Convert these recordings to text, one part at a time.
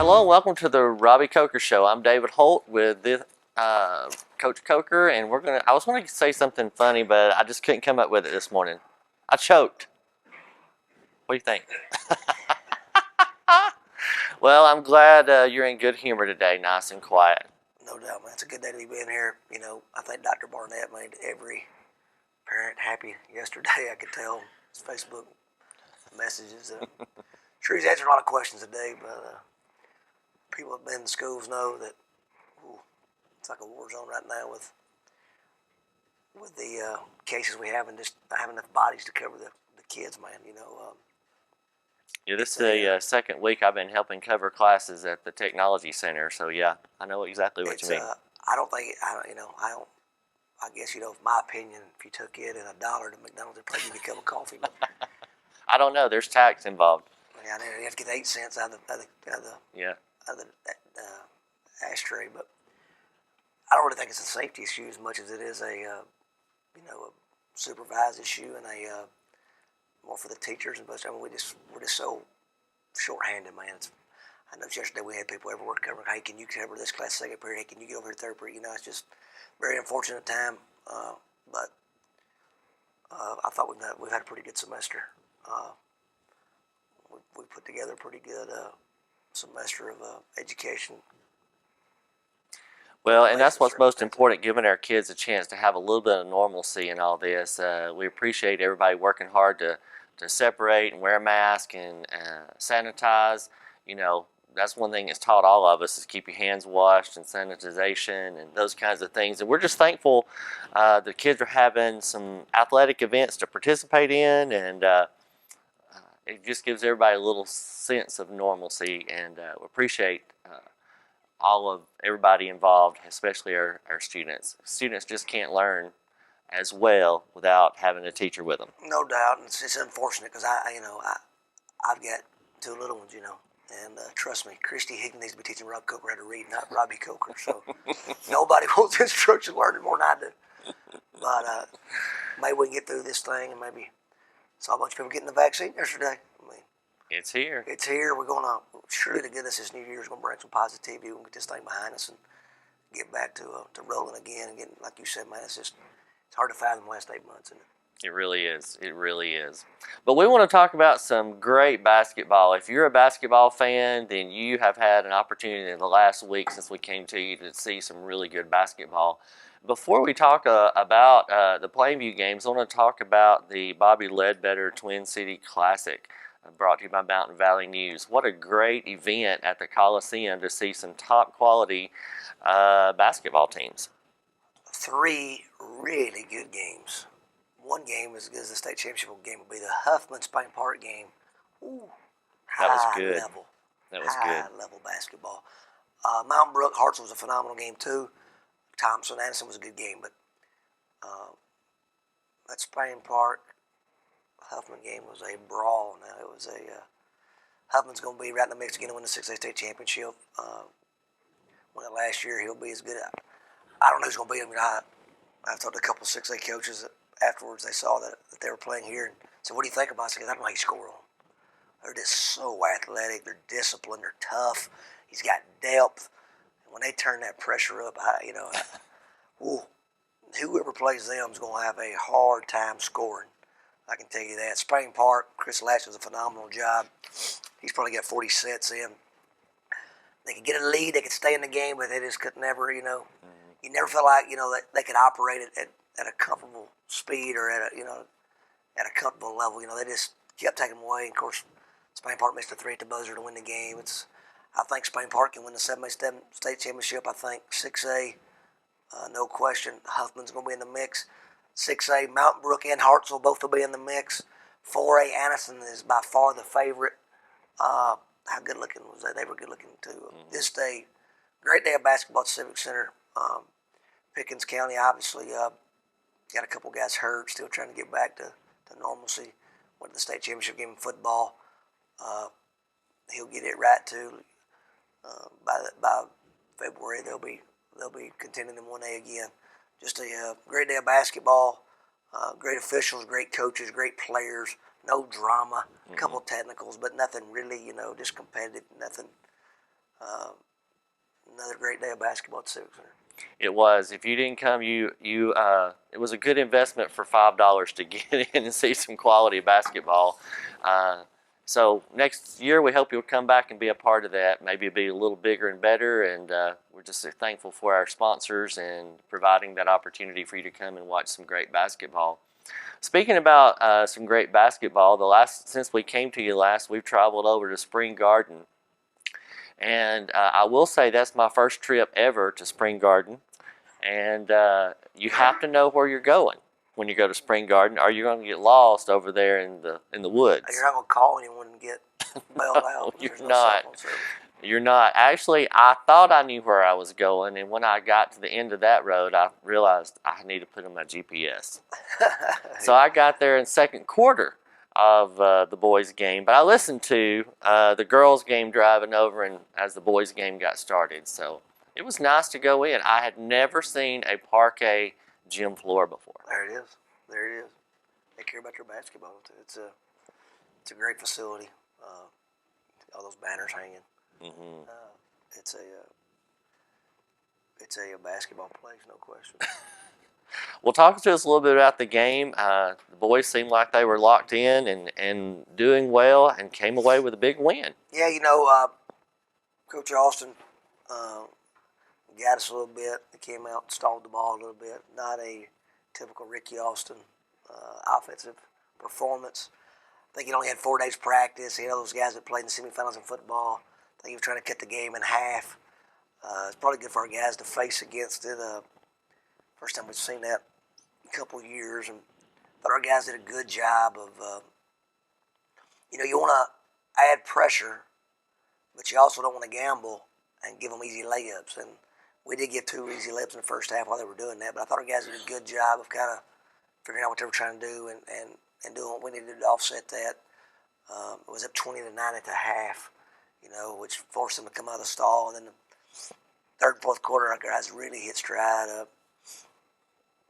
Hello and welcome to the Robbie Coker Show. I'm David Holt with Coach Coker, and I was going to say something funny, but I just couldn't come up with it this morning. I choked. What do you think? Well, I'm glad you're in good humor today, nice and quiet. No doubt, man. It's a good day to be being here. You know, I think Dr. Barnett made every parent happy yesterday. I could tell his Facebook messages. Sure, he's answered a lot of questions today, but people that have been in the schools know that it's like a war zone right now with the cases we have and just not having enough bodies to cover the kids, man. Yeah, this is the second week I've been helping cover classes at the Technology Center, so yeah, I know exactly what you mean. I guess, my opinion, if you took it and $1 to McDonald's, they'd probably give you a cup of coffee. But I don't know. There's tax involved. Yeah, you have to get 8 cents out of the ashtray. But I don't really think it's a safety issue as much as it is a supervised issue and more for the teachers. But I mean, we're just so shorthanded, man. I know yesterday we had people everywhere covering. Hey, can you cover this class second period? Hey, can you get over here third period? It's just very unfortunate time. But I thought we've had a pretty good semester. We put together a pretty good semester of education. Well, and that's what's most important, giving our kids a chance to have a little bit of normalcy in all this. We appreciate everybody working hard to separate and wear a mask and sanitize. That's one thing that's taught all of us is keep your hands washed and sanitization and those kinds of things. And we're just thankful the kids are having some athletic events to participate in, and it just gives everybody a little sense of normalcy, and we appreciate everybody involved, especially our students. Students just can't learn as well without having a teacher with them. No doubt, and it's unfortunate because I've got 2 little ones, and trust me, Christy Higgins needs to be teaching Rob Coker how to read, not Robbie Coker. So nobody wants instruction learning more than I do. But maybe we can get through this thing, and maybe saw a bunch of people getting the vaccine yesterday. I mean, it's here. It's here. We're going to surely to goodness this new year is going to bring some positivity. We can get this thing behind us and get back to rolling again. And getting, like you said, man, it's hard to fathom the last 8 months, isn't it? It really is. It really is. But we want to talk about some great basketball. If you're a basketball fan, then you have had an opportunity in the last week since we came to you to see some really good basketball. Before we talk about the Plainview games, I want to talk about the Bobby Ledbetter Twin City Classic, brought to you by Mountain Valley News. What a great event at the Coliseum to see some top quality basketball teams. 3 really good games. One game as good as the state championship game will be the Huffman-Spain Park game. Ooh, that was good. High level basketball. Mountain Brook Hartsville was a phenomenal game too. Thompson Anderson was a good game, but that Spain Park Huffman game was a brawl. Now it was Huffman's going to be right in the mix again to win the 6A state championship. Won it last year. He'll be as good. I don't know who's going to beat him. I've talked to a couple of 6A coaches that afterwards they saw that they were playing here and said, "What do you think about it?" I said, "I don't know how you score on them. They're just so athletic. They're disciplined. They're tough. He's got depth. And when they turn that pressure up, whoever plays them is going to have a hard time scoring. I can tell you that. Spain Park, Chris Latch does a phenomenal job. He's probably got 40 sets in. They could get a lead. They could stay in the game, but they just could never, You never felt like, that they could operate at a comfortable speed or at a comfortable level. They just kept taking them away. And of course, Spain Park missed a 3 at the buzzer to win the game. I think Spain Park can win the 7A state championship. I think 6A, no question. Huffman's going to be in the mix. 6A, Mountain Brook and Hartsville both will be in the mix. 4A, Addison is by far the favorite. How good looking was they? They were good looking too. Mm-hmm. This day, great day of basketball at Civic Center. Pickens County obviously got a couple guys hurt, still trying to get back to normalcy. Went to the state championship game in football. He'll get it right too. By February, they'll be contending in 1A again. Just a great day of basketball. Great officials, great coaches, great players. No drama. A couple of technicals, but nothing really, just competitive. Nothing Another great day of basketball at Civic Center. It was. If you didn't come, it was a good investment for $5 to get in and see some quality basketball. So next year, we hope you'll come back and be a part of that. Maybe be a little bigger and better. And we're just thankful for our sponsors and providing that opportunity for you to come and watch some great basketball. Speaking about some great basketball, since we came to you last, we've traveled over to Spring Garden. And I will say that's my first trip ever to Spring Garden. And you have to know where you're going when you go to Spring Garden, or you're going to get lost over there in the woods. You're not going to call anyone and get bailed out. You're not. You're not. Actually, I thought I knew where I was going, and when I got to the end of that road, I realized I need to put in my GPS. So I got there in second quarter of the boys' game, but I listened to the girls' game driving over, and as the boys' game got started. So it was nice to go in. I had never seen a parquet gym floor before. There it is. There it is. They care about your basketball too. It's a great facility. All those banners hanging. Mm-hmm. It's a basketball place, no question. Well, talk to us a little bit about the game. The boys seemed like they were locked in and doing well and came away with a big win. Yeah, Coach Austin got us a little bit. He came out and stalled the ball a little bit. Not a typical Ricky Austin offensive performance. I think he only had 4 days practice. He had all those guys that played in the semifinals in football. I think he was trying to cut the game in half. It's probably good for our guys to face against it. First time we've seen that in a couple of years, and I thought our guys did a good job of. You want to add pressure, but you also don't want to gamble and give them easy layups. And we did get 2 easy layups in the first half while they were doing that, but I thought our guys did a good job of kind of figuring out what they were trying to do and doing what we needed to offset that. It was up 20-9 at the half, which forced them to come out of the stall. And then the third and fourth quarter, our guys really hit stride.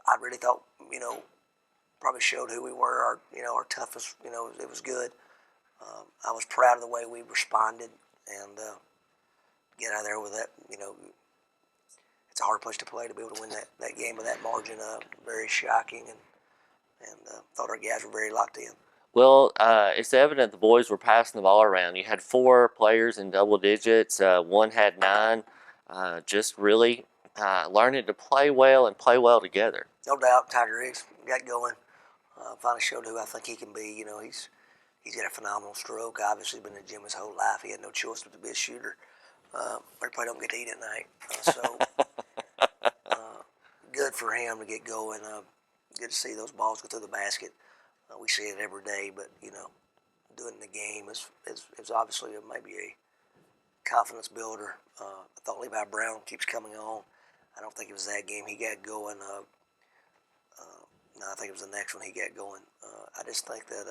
I really thought, probably showed who we were. Our toughest. It was good. I was proud of the way we responded and get out of there with that. It's a hard place to play to be able to win that game with that margin. Very shocking, and thought our guys were very locked in. Well, it's evident the boys were passing the ball around. You had 4 players in double digits. One had 9. Just really learning to play well and play well together. No doubt, Tiger Riggs got going. Finally showed who I think he can be. He's got a phenomenal stroke. Obviously, been in the gym his whole life. He had no choice but to be a shooter. But he probably don't get to eat at night. So good for him to get going. Good to see those balls go through the basket. We see it every day, but doing the game is obviously maybe a confidence builder. I thought Levi Brown keeps coming on. I don't think it was that game he got going. No, I think it was the next one he got going. I just think that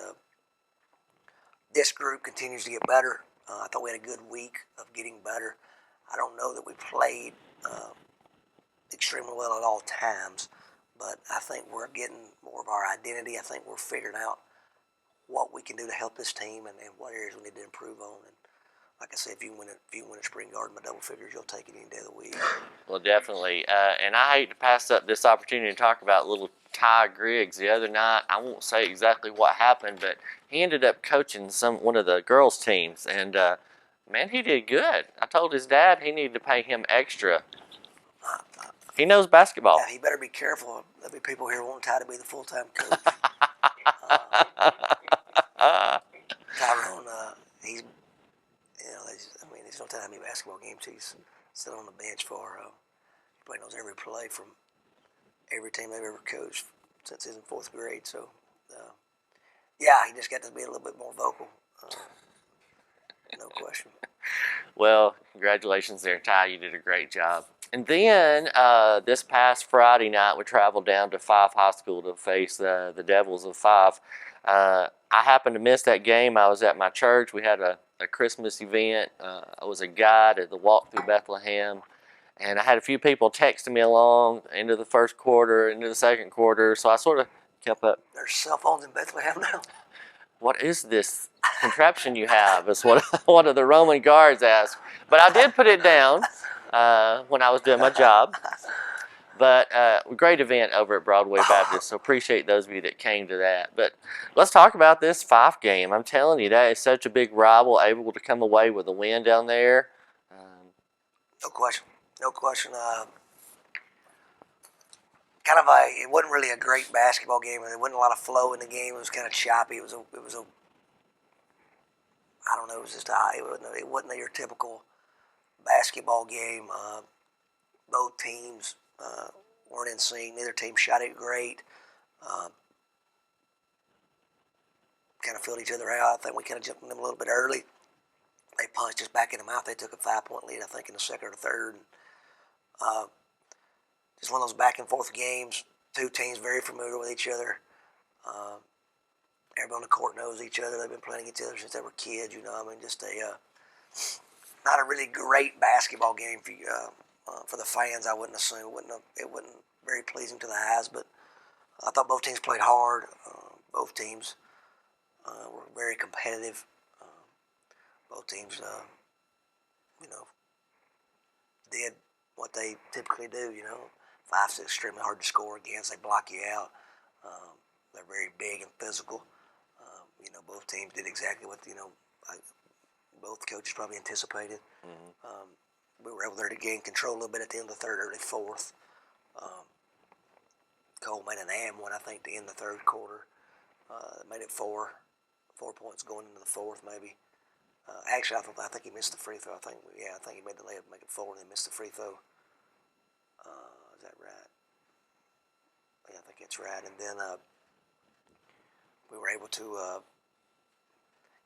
this group continues to get better. I thought we had a good week of getting better. I don't know that we played extremely well at all times, but I think we're getting more of our identity. I think we're figuring out what we can do to help this team and what areas we need to improve on. And like I said, if you win at Spring Garden by double figures, you'll take it any day of the week. Well, definitely. And I hate to pass up this opportunity to talk about little Ty Griggs the other night. I won't say exactly what happened, but he ended up coaching one of the girls' teams, and man, he did good. I told his dad he needed to pay him extra. He knows basketball. Yeah, he better be careful. There'll be people here wanting Ty to be the full-time coach. Tyrone, he's there's no telling how many basketball games he's sitting on the bench for. He probably knows every play from every team they've ever coached since he's in 4th grade. So, yeah, he just got to be a little bit more vocal. No question. Well, congratulations there, Ty. You did a great job. And then this past Friday night, we traveled down to Fife High School to face the Devils of Fife. I happened to miss that game. I was at my church. We had a Christmas event. I was a guide at the Walk Through Bethlehem. And I had a few people texting me along into the first quarter, into the second quarter. So I sort of kept up. There's cell phones in Bethlehem now? what is this contraption you have? Is what one of the Roman guards asked. But I did put it down when I was doing my job. But great event over at Broadway Baptist, so appreciate those of you that came to that. But let's talk about this Fife game. I'm telling you, that is such a big rival, able to come away with a win down there. No question. No question. It wasn't really a great basketball game. There wasn't a lot of flow in the game. It was kind of choppy. It was a I don't know. It was just it wasn't your typical basketball game. Both teams weren't in sync. Neither team shot it great. Kind of filled each other out. I think we kind of jumped on them a little bit early. They punched us back in the mouth. They took a 5-point lead, I think, in the second or third. Just one of those back and forth games. Two teams very familiar with each other. Everybody on the court knows each other. They've been playing each other since they were kids. I mean, just not a really great basketball game for the fans. I wouldn't assume it wasn't very pleasing to the eyes, but I thought both teams played hard. Both teams were very competitive. Both teams, did what they typically do. Fife's extremely hard to score against. They block you out. They're very big and physical. Both teams did exactly what both coaches probably anticipated. Mm-hmm. We were able there to gain control a little bit at the end of the third, early fourth. Cole made an one, I think, to end the third quarter. Made it 4 points going into the fourth, maybe. Actually, I think he missed the free throw. I think he made the layup to make it 4, and then missed the free throw. Is that right? Yeah, I think it's right. And then we were able to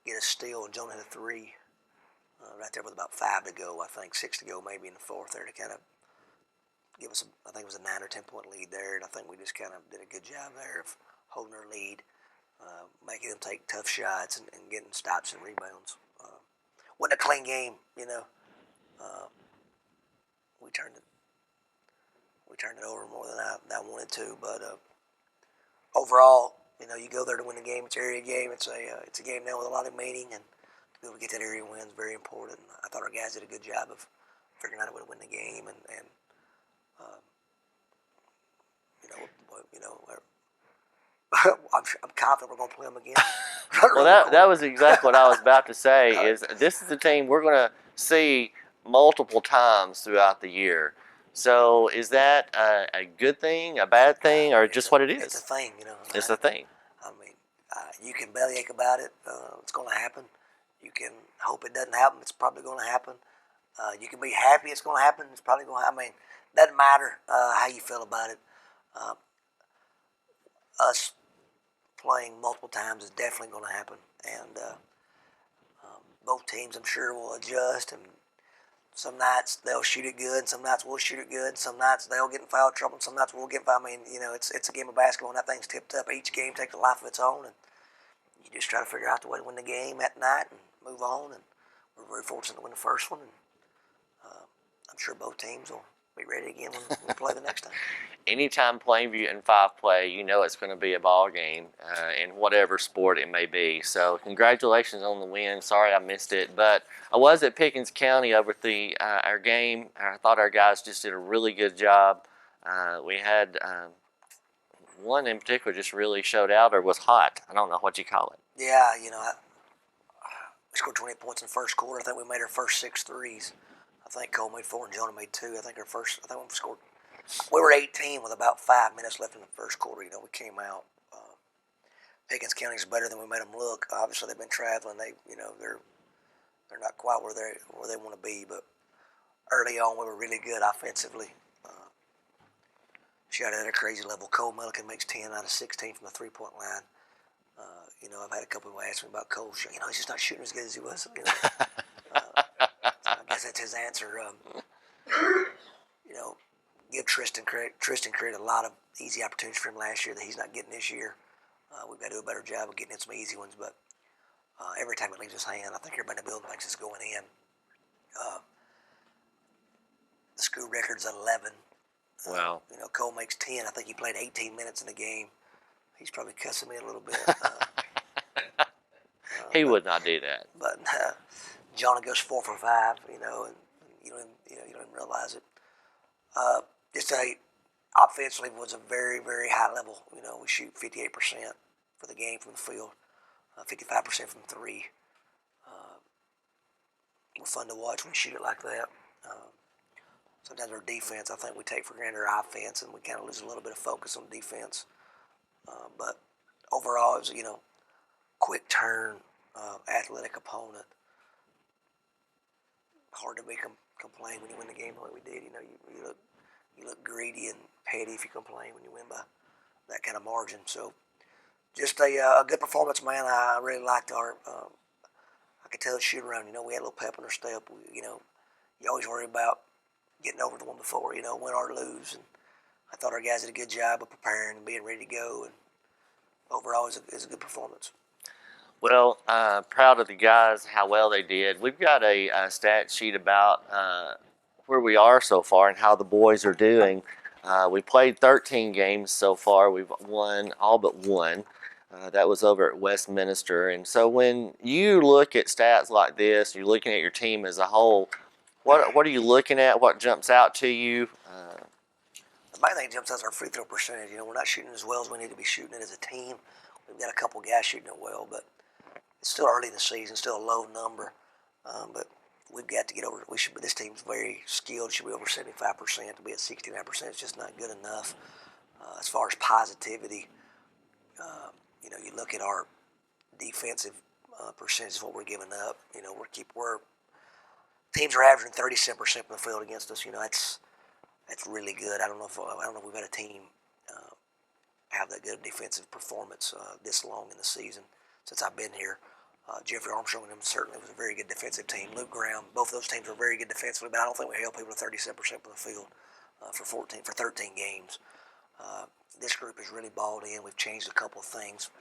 get a steal, and Jonah hit a 3 right there with about 5 to go. I think 6 to go, maybe in the fourth there, to kind of give us. I think it was a 9 or 10 point lead there, and I think we just kind of did a good job there of holding our lead, making them take tough shots and getting stops and rebounds. Wasn't a clean game, We turned it over more than I wanted to, but overall, you go there to win the game. It's an area game. It's a game now with a lot of meaning, and to be able to get that area win is very important. I thought our guys did a good job of figuring out a way to win the game, and I'm confident we're going to play them again. Well, that was exactly what I was about to say. Is this is a team we're going to see multiple times throughout the year. So is that a good thing, a bad thing, or just what it is? It's a thing, It's a thing. I mean, you can bellyache about it. It's going to happen. You can hope it doesn't happen. It's probably going to happen. You can be happy it's going to happen. It's probably going to happen. I mean, it doesn't matter how you feel about it. Us playing multiple times is definitely going to happen. And both teams, I'm sure, will adjust. And some nights they'll shoot it good, and some nights we'll shoot it good. Some nights they'll get in foul trouble, and some nights we'll get in foul. I mean, it's a game of basketball, and that thing's tipped up. Each game takes a life of its own, and you just try to figure out the way to win the game that night and move on. And we're very fortunate to win the first one, and I'm sure both teams will be ready again when we play the next time. Anytime Plainview and Fife play, it's going to be a ball game in whatever sport it may be. So congratulations on the win. Sorry I missed it, but I was at Pickens County over at our game. I thought our guys just did a really good job. We had one in particular just really showed out or was hot. I don't know what you call it. Yeah, we scored 28 points in the first quarter. I think we made our first 6 threes. I think Cole made 4 and Jonah made 2. I think we scored. We were 18 with about 5 minutes left in the first quarter. We came out. Pickens County's better than we made them look. Obviously, they've been traveling. They're not quite where they want to be. But early on, we were really good offensively. Shot at a crazy level. Cole Milliken makes 10 out of 16 from the 3-point line. I've had a couple of ask me about Cole. He's just not shooting as good as he was. I guess that's his answer. Give Tristan credit. Tristan created a lot of easy opportunities for him last year that he's not getting this year. We've got to do a better job of getting in some easy ones, but every time it leaves his hand, I think everybody in the building thinks it's going in. The school record's 11. Wow. Cole makes 10. I think he played 18 minutes in the game. He's probably cussing me a little bit. He would not do that. But Johnny goes 4 for 5, and you don't even realize it. Just offensively was a very, very high level. We shoot 58% for the game from the field, 55% from three. We're fun to watch when we shoot it like that. Sometimes our defense, I think we take for granted our offense, and we kind of lose a little bit of focus on defense. But overall, it was quick turn, athletic opponent. Hard to make them complain when you win the game the way we did. You look greedy and petty if you complain when you win by that kind of margin. So just a good performance, man. I really liked our. I could tell the shoot around. We had a little pep in our step. You always worry about getting over the one before. Win or lose. And I thought our guys did a good job of preparing and being ready to go. And overall, it was a good performance. Well, proud of the guys, how well they did. We've got a stat sheet about where we are so far and how the boys are doing. We played 13 games so far. We've won all but one. That was over at Westminster. And so when you look at stats like this, you're looking at your team as a whole, what are you looking at? What jumps out to you? The main thing that jumps out is our free throw percentage. We're not shooting as well as we need to be shooting it as a team. We've got a couple guys shooting it well, but it's still early in the season, still a low number. But we've got to get over. This team's very skilled. Should be over 75%. To be at 69% is just not good enough. As far as positivity, you look at our defensive percentage of what we're giving up. Teams are averaging 37% from the field against us. That's really good. I don't know if we've had a team have that good defensive performance this long in the season since I've been here. Jeffrey Armstrong and him certainly was a very good defensive team. Luke Graham, both of those teams were very good defensively, but I don't think we held people to 37% from the field for 13 games. This group has really balled in. We've changed a couple of things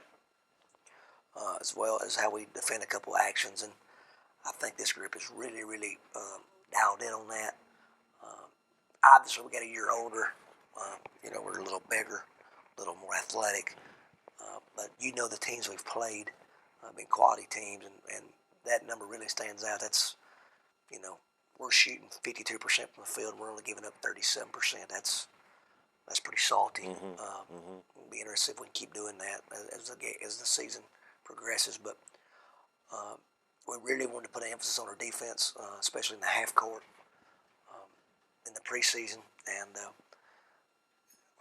as well as how we defend a couple of actions, and I think this group is really, really dialed in on that. Obviously, we got a year older. We're a little bigger, a little more athletic. But the teams we've played have been quality teams, and that number really stands out. That's, we're shooting 52% from the field, and we're only giving up 37%. That's pretty salty. It'll be interesting if we can keep doing that as the season progresses. But we really wanted to put an emphasis on our defense, especially in the half court in the preseason. And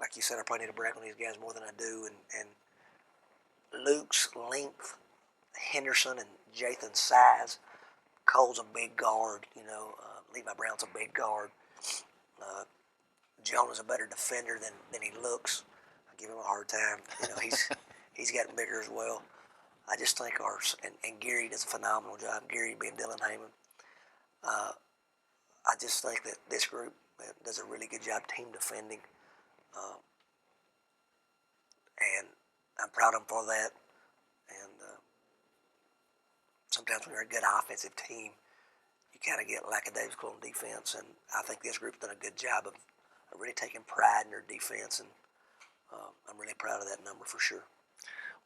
like you said, I probably need to brag on these guys more than I do. And Luke's length, Henderson and Jathan's size. Cole's a big guard. Levi Brown's a big guard. John is a better defender than he looks. I give him a hard time. He's gotten bigger as well. I just think and Gary does a phenomenal job. Gary being Dylan Heyman. I just think that this group does a really good job team defending. And I'm proud of them for that. And sometimes when you're a good offensive team, you kind of get lackadaisical on defense. And I think this group's done a good job of really taking pride in their defense. And I'm really proud of that number for sure.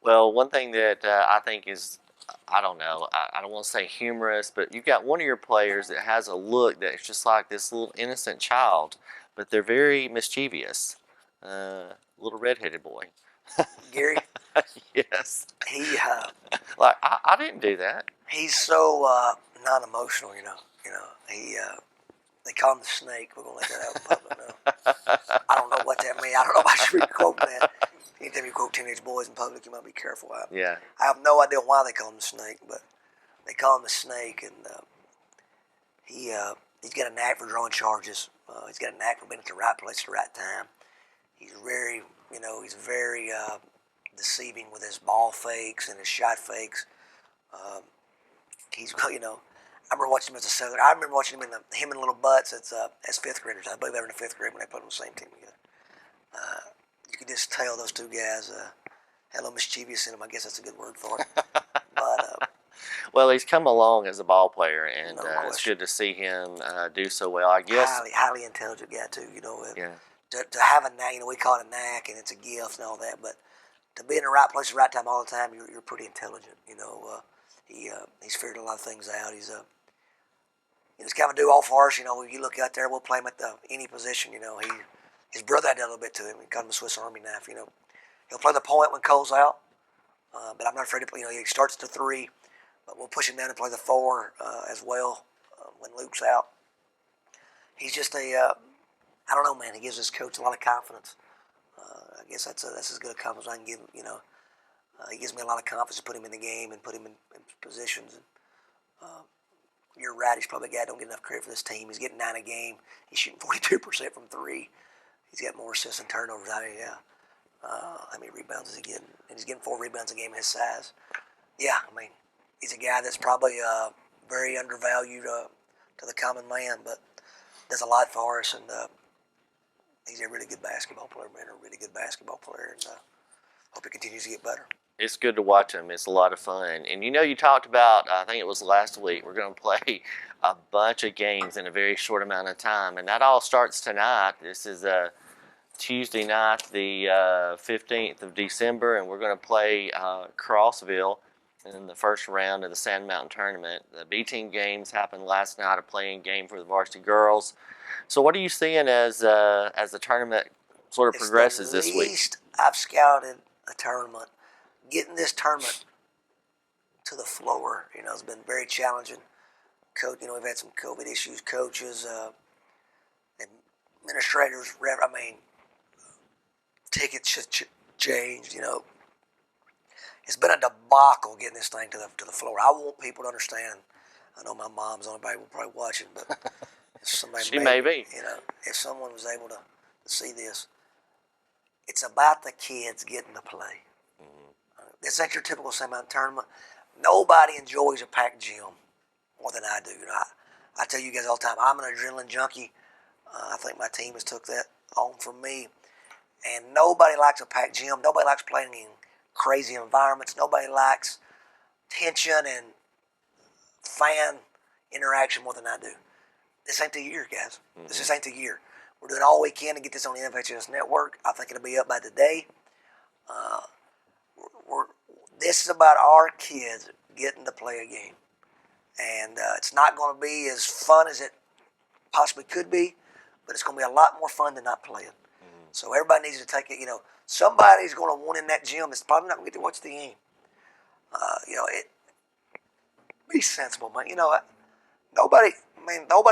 Well, one thing that I think is, I don't know, I don't want to say humorous, but you've got one of your players that has a look that's just like this little innocent child, but they're very mischievous. Little redheaded boy. Gary? Yes. He like I didn't do that. He's so non-emotional, they call him the snake. We're gonna let that out in public now. I don't know what that means. I don't know if I should be quoting that. Anytime you quote teenage boys in public, you might be careful. Yeah. I have no idea why they call him the snake, but they call him the snake, and he's got a knack for drawing charges. He's got a knack for being at the right place at the right time. He's very, deceiving with his ball fakes and his shot fakes. He's, I remember watching him as a Southern. I remember watching him and Little Butts as fifth graders. I believe they were in the fifth grade when they put on the same team together. You could just tell those two guys had a little mischievous in them. I guess that's a good word for it. But well, he's come along as a ball player, and no it's good to see him do so well. I guess highly intelligent guy too. Yeah. To have a knack, we call it a knack, and it's a gift and all that. But to be in the right place at the right time all the time, you're pretty intelligent. He's figured a lot of things out. He's kind of a do all for us. You look out there, we'll play him at any position. His brother had that a little bit to him. He called him a Swiss Army knife. He'll play the point when Cole's out, but I'm not afraid to play. He starts the 3, but we'll push him down and play the 4 as well when Luke's out. He's just I don't know, man. He gives his coach a lot of confidence. I guess that's as good a confidence I can give him. He gives me a lot of confidence to put him in the game and put him in positions. And, you're right. He's probably a guy that don't get enough credit for this team. He's getting 9 a game. He's shooting 42% from 3. He's got more assists and turnovers. How many rebounds is he getting? And he's getting 4 rebounds a game at his size. Yeah, he's a guy that's probably very undervalued to the common man, but does a lot for us. And he's a really good basketball player, man. A really good basketball player, and hope he continues to get better. It's good to watch him. It's a lot of fun. And you talked about, I think it was last week, we're going to play a bunch of games in a very short amount of time. And that all starts tonight. This is Tuesday night, the 15th of December, and we're going to play Crossville in the first round of the Sand Mountain Tournament. The B team games happened last night, a playing game for the varsity girls. So what are you seeing as the tournament sort of progresses this week? Least I've scouted a tournament. Getting this tournament to the floor, has been very challenging. Coach, we've had some COVID issues. Coaches, administrators, tickets should changed. It's been a debacle getting this thing to the floor. I want people to understand. I know my mom's on everybody will probably watching, but if somebody she may be. If someone was able to see this, it's about the kids getting to play. This ain't your typical Sand Mountain tournament. Nobody enjoys a packed gym more than I do. I tell you guys all the time, I'm an adrenaline junkie. I think my team has took that on from me. And nobody likes a packed gym. Nobody likes playing in crazy environments. Nobody likes tension and fan interaction more than I do. This ain't the year, guys. This just ain't the year. We're doing all we can to get this on the NFHS network. I think it'll be up by today. This is about our kids getting to play a game. And it's not going to be as fun as it possibly could be, but it's going to be a lot more fun than not playing. So everybody needs to take it. Somebody's going to want in that gym that's probably not going to get to watch the game. Be sensible, man. Nobody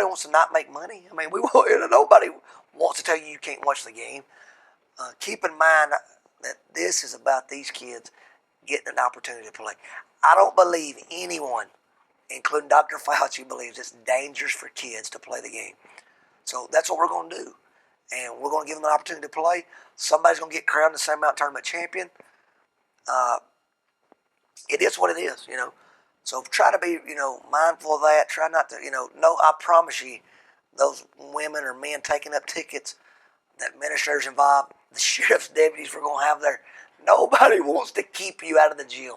wants to not make money. Nobody wants to tell you you can't watch the game. Keep in mind that this is about these kids getting an opportunity to play. I don't believe anyone, including Dr. Fauci, believes it's dangerous for kids to play the game. So that's what we're going to do. And we're going to give them an opportunity to play. Somebody's going to get crowned the Sand Mountain Tournament champion. It is what it is, So try to be, mindful of that. Try not to, I promise you, those women or men taking up tickets, the administrators involved, the sheriff's deputies we're going to have there. Nobody wants to keep you out of the gym.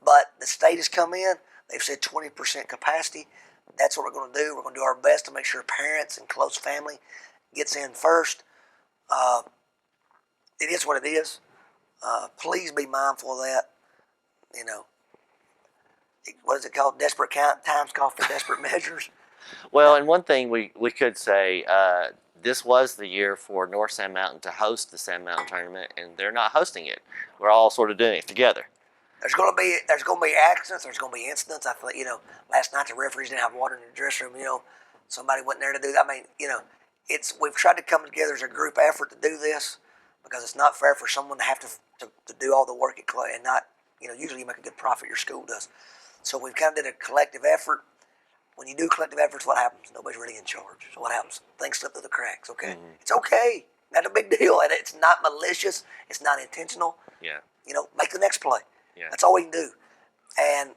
But the state has come in. They've said 20% capacity. That's what we're going to do. We're going to do our best to make sure parents and close family gets in first. It is what it is. Please be mindful of that. What is it called? Desperate times call for desperate measures. Well, and one thing we could say, this was the year for North Sand Mountain to host the Sand Mountain Tournament, and they're not hosting it. We're all sort of doing it together. There's going to be accidents. There's going to be incidents. I thought, last night the referees didn't have water in the dressing room. Somebody wasn't there to do that. We've tried to come together as a group effort to do this because it's not fair for someone to have to do all the work at clay and not, usually you make a good profit, your school does. So we've kind of did a collective effort. When you do collective efforts, what happens? Nobody's really in charge. So what happens? Things slip through the cracks, okay? It's okay. Not a big deal. And it's not malicious. It's not intentional. Yeah. Make the next play. Yeah. That's all we can do. And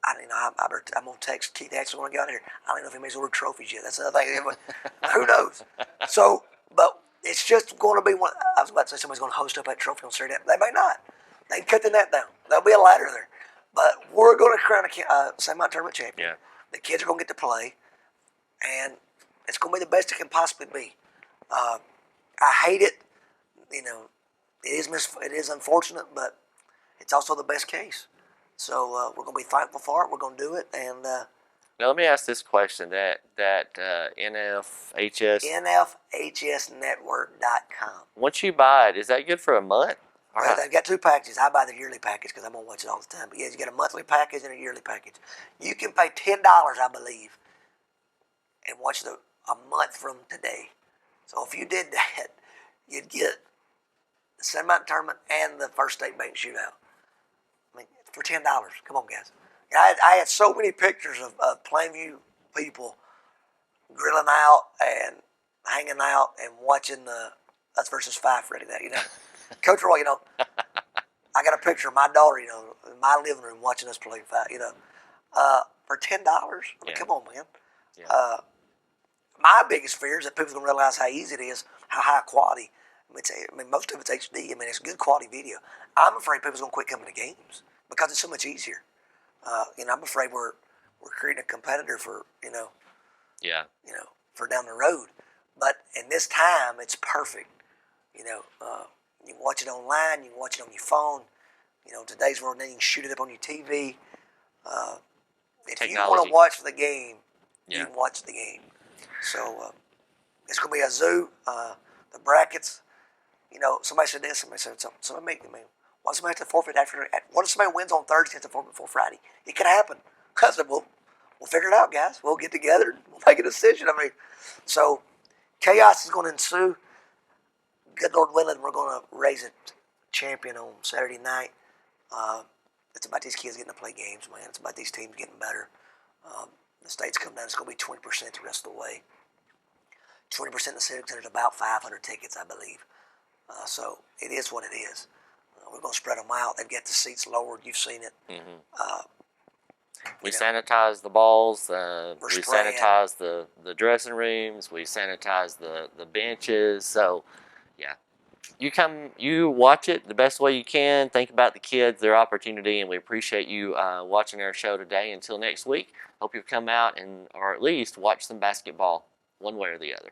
I'm going to text Keith Hatcher when I get out here. I don't even know if anybody's ordered trophies yet. That's another thing. Who knows? So, but it's just going to be one. I was about to say somebody's going to host up that trophy on Saturday. They may not. They can cut the net down. There'll be a ladder there. But we're going to crown a Sand Mountain Tournament champion. Yeah. The kids are going to get to play. And it's going to be the best it can possibly be. I hate it. It is unfortunate, but it's also the best case. So we're going to be thankful for it. We're going to do it. And now let me ask this question: that NFHS NFHSnetwork.com. once you buy it, is that good for a month? Well, they've got two packages. I buy the yearly package because I'm going to watch it all the time. But yeah, you get a monthly package and a yearly package. You can pay $10, I believe, and watch a month from today. So if you did that, you'd get the semi tournament and the first state bank shootout. I mean, for $10. Come on, guys. I had so many pictures of Plainview people grilling out and hanging out and watching the us versus Five Friday night. Coach Roy, I got a picture of my daughter, in my living room watching us play Five. For $10. I mean, come on, man. Yeah. My biggest fear is that people don't realize how easy it is, how high quality. Most of it's HD. It's good quality video. I'm afraid people's gonna quit coming to games because it's so much easier. I'm afraid we're creating a competitor for for down the road. But in this time, it's perfect. You can watch it online. You can watch it on your phone. Today's world, then you can shoot it up on your TV. If you want to watch the game, you can watch the game. So it's going to be a zoo. The brackets, somebody said this, somebody said something. Somebody why does somebody have to forfeit what if somebody wins on Thursday and has to forfeit before Friday? It could happen. I said, we'll figure it out, guys. We'll get together and we'll make a decision. So chaos is going to ensue. Good Lord willing, we're going to raise a champion on Saturday night. It's about these kids getting to play games, man. It's about these teams getting better. The state's come down. It's going to be 20% the rest of the way. 20% in the Civic Center is about 500 tickets, I believe. So it is what it is. We're going to spread them out. They've got the seats lowered. You've seen it. Mm-hmm. We sanitize the balls. We sanitize the dressing rooms. We sanitize the benches. So, yeah. You watch it the best way you can. Think about the kids, their opportunity, and we appreciate you watching our show today. Until next week, hope you'll come out or at least watch some basketball one way or the other.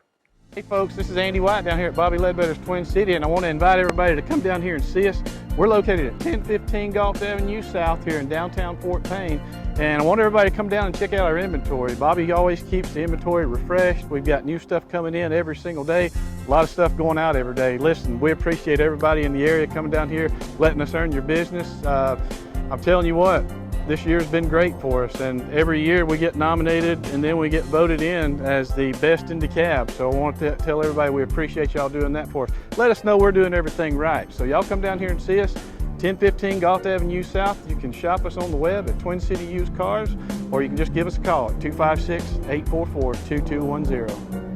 Hey folks, this is Andy White down here at Bobby Ledbetter's Twin City, and I want to invite everybody to come down here and see us. We're located at 1015 Gulf Avenue South here in downtown Fort Payne, and I want everybody to come down and check out our inventory. Bobby always keeps the inventory refreshed. We've got new stuff coming in every single day, a lot of stuff going out every day. Listen, we appreciate everybody in the area coming down here, letting us earn your business. I'm telling you what, this year's been great for us, and every year we get nominated and then we get voted in as the best in DeKalb. So I want to tell everybody we appreciate y'all doing that for us. Let us know we're doing everything right. So y'all come down here and see us, 1015 Gulf Avenue South. You can shop us on the web at Twin City Used Cars, or you can just give us a call at 256-844-2210.